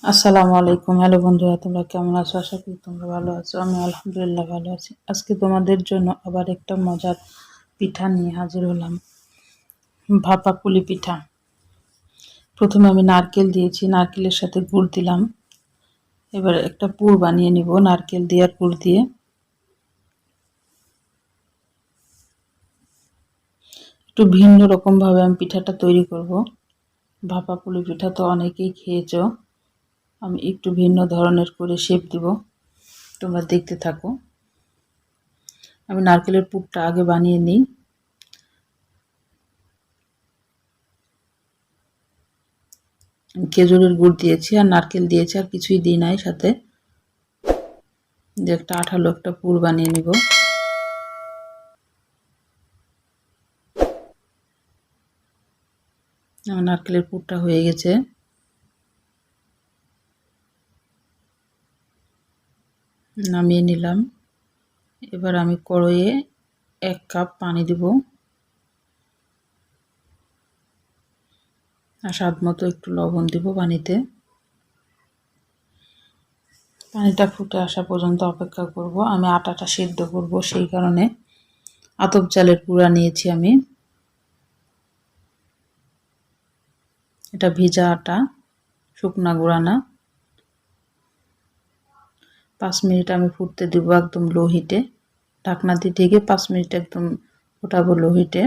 আসসালামু আলাইকুম। হ্যালো বন্ধুরা, তোমরা কেমন আছো? আশা করি তোমরা ভালো আছো। আমি আলহামদুলিল্লাহ ভালো আছি। আজকে তোমাদের জন্য আবার একটা মজার পিঠা নিয়ে হাজির হলাম, ভাপা পুলি পিঠা। প্রথমে আমি নারকেল দিয়েছি, নারকেলের সাথে গুড় দিলাম। এবার একটা পুর বানিয়ে নিব নারকেল দিয়ে আর গুড় দিয়ে। একটু ভিন্ন রকম ভাবে আমি পিঠাটা তৈরি করব। ভাপা পুলি পিঠা তো অনেকেই খেয়েছো, আমি একটু ভিন্ন ধরনের করে শেপ দিব। তোমরা দেখতে থাকো। আমি নারকেলের পুরটা আগে বানিয়ে নিই। খেজুরের গুড় দিয়েছি আর নারকেল দিয়েছি, আর কিছুই দিই নাই সাথে। দিয়ে একটা আঠালো একটা পুর বানিয়ে নিব। আমার নারকেলের পুরটা হয়ে গেছে। নামিয়ে নিলাম। এবার আমি কড়াইয়ে 1 কাপ পানি দিব আর স্বাদ মতো একটু লবণ দিব পানিতে। পানিটা ফুটে আসা পর্যন্ত অপেক্ষা করব। আমি আটাটা সিদ্ধ করব, সেই কারণে আতপ চালের গুঁড়া নিয়েছি আমি। এটা ভিজা আটা, শুকনা গুঁড়া না। 5 মিনিট আমি ফুটতে দিব একদম লো হিটে। ঢাকনা দিয়ে ঢেকে 5 মিনিট একদম ফোটাবো লো হিটে।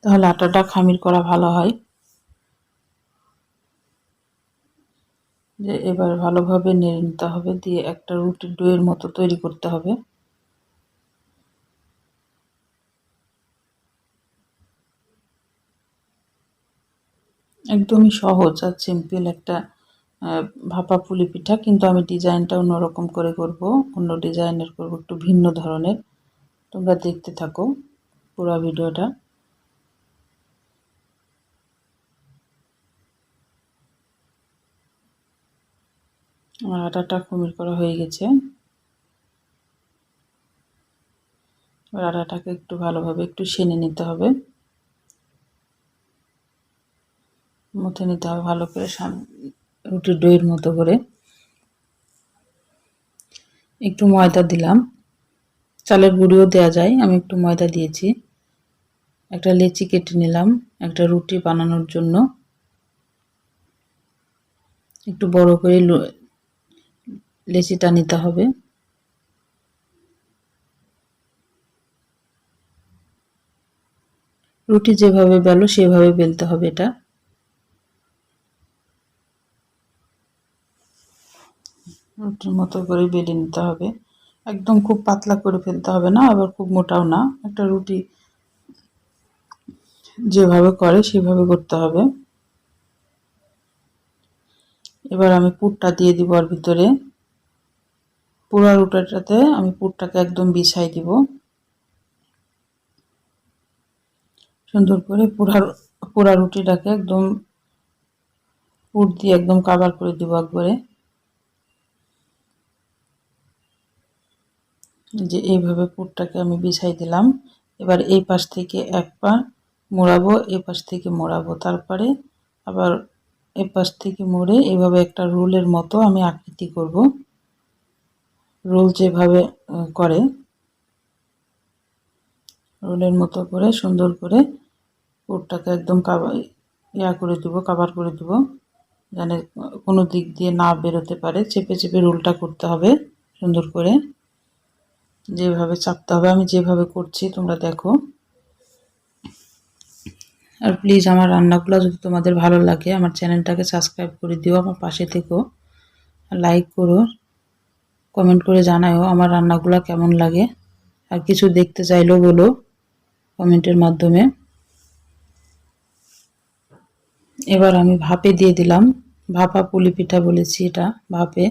তাহলে আটাটা খামির করা ভালো হয়। যে এবার ভালোভাবে নেড়ে নিতে হবে, দিয়ে একটা রুটির ডোয়ের মতো তৈরি করতে হবে। একদমই সহজ আর সিম্পল একটা ভাপা পুলি পিঠা, কিন্তু আমি ডিজাইনটা অন্যরকম করে করব, অন্য ডিজাইনের করব, একটু ভিন্ন ধরনের। তোমরা দেখতে থাকো পুরো ভিডিওটা। আমার আটাটা খামির করা হয়ে গেছে। এবার আটাটাকে একটু ভালোভাবে একটু সেনে নিতে হবে, মুথে নিতে হবে ভালো করে রুটির ডোয়ের মতো করে। একটু ময়দা দিলাম, চালের গুঁড়িও দেওয়া যায়, আমি একটু ময়দা দিয়েছি। একটা লেচি কেটে নিলাম একটা রুটি বানানোর জন্য। একটু বড় করে লেচিটা নিতে হবে। রুটি যেভাবে বেলো সেভাবে বেলতে হবে। এটা রুটির মতো করে বেলে নিতে হবে। একদম খুব পাতলা করে ফেলতে হবে না, আবার খুব মোটাও না। একটা রুটি যেভাবে করে সেভাবে করতে হবে। এবার আমি পুরটা দিয়ে দিব ওর ভিতরে। পুরো রুটিটাতে আমি পুরটাকে একদম বিছাই দিব সুন্দর করে। পুরা রুটিটাকে একদম পুর দিয়ে একদম কভার করে দিব একবারে। যে এইভাবে পুরটাকে আমি বিছাই দিলাম। এবার এই পাশ থেকে এক পা মোড়াবো, এই পাশ থেকে মোড়াবো, তারপরে আবার এই পাশ থেকে মুড়ে এইভাবে একটা রোলের মতো আমি আকৃতি করব। রোল যেভাবে করে রোলের মতো করে সুন্দর করে পুরটাকে একদম করে দিব, কভার করে দিব, যেন কোনো দিক দিয়ে না বেরোতে পারে। চেপে চেপে রোলটা করতে হবে সুন্দর করে, যেভাবে চাপতে হবে। আমি যেভাবে করছি তোমরা দেখো। আর প্লিজ আমার রান্নাগুলো যদি তোমাদের ভালো লাগে আমার চ্যানেলটাকে সাবস্ক্রাইব করে দিও, আমার পাশে থেকো, লাইক করো, কমেন্ট করে জানাও আমার রান্নাগুলো কেমন লাগে। আর কিছু দেখতে চাইলেও বলো কমেন্টের মাধ্যমে। এবার আমি ভাপে দিয়ে দিলাম। ভাপা পুলি পিঠা বলেছি এটা, ভাপে।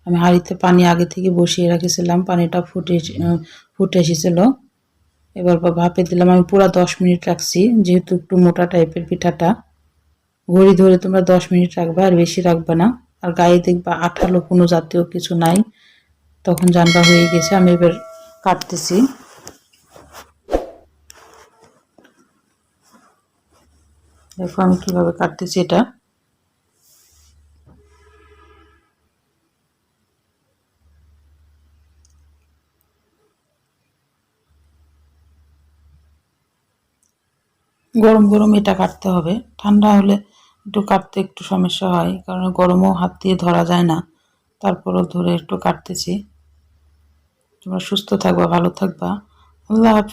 আমি হাঁড়িতে পানি আগে থেকে বসিয়ে রেখেছিলাম, পানিটা ফুটে এসেছিল। এবার ভাপে দিলাম। আমি পুরো 10 মিনিট রাখছি, যেহেতু একটু মোটা টাইপের পিঠাটা। ঘড়ি ধরে তোমরা 10 মিনিট রাখবা, আর বেশি রাখবা না। আর গায়ে দেখবা আঠালো কোনো জাতীয় কিছু নাই, তখন জানবা হয়ে গেছে। আমি এবার কাটতেছি। দেখো আমি কিভাবে কাটতেছি এটা। গরম গরম এটা কাটতে হবে, ঠান্ডা হলে একটু কাটতে একটু সমস্যা হয়, কারণ গরমও হাত দিয়ে ধরা যায় না। তারপরও ধরে একটু কাটতেছি। তোমরা সুস্থ থাকবা, ভালো থাকবা। আল্লাহ হাফেজ।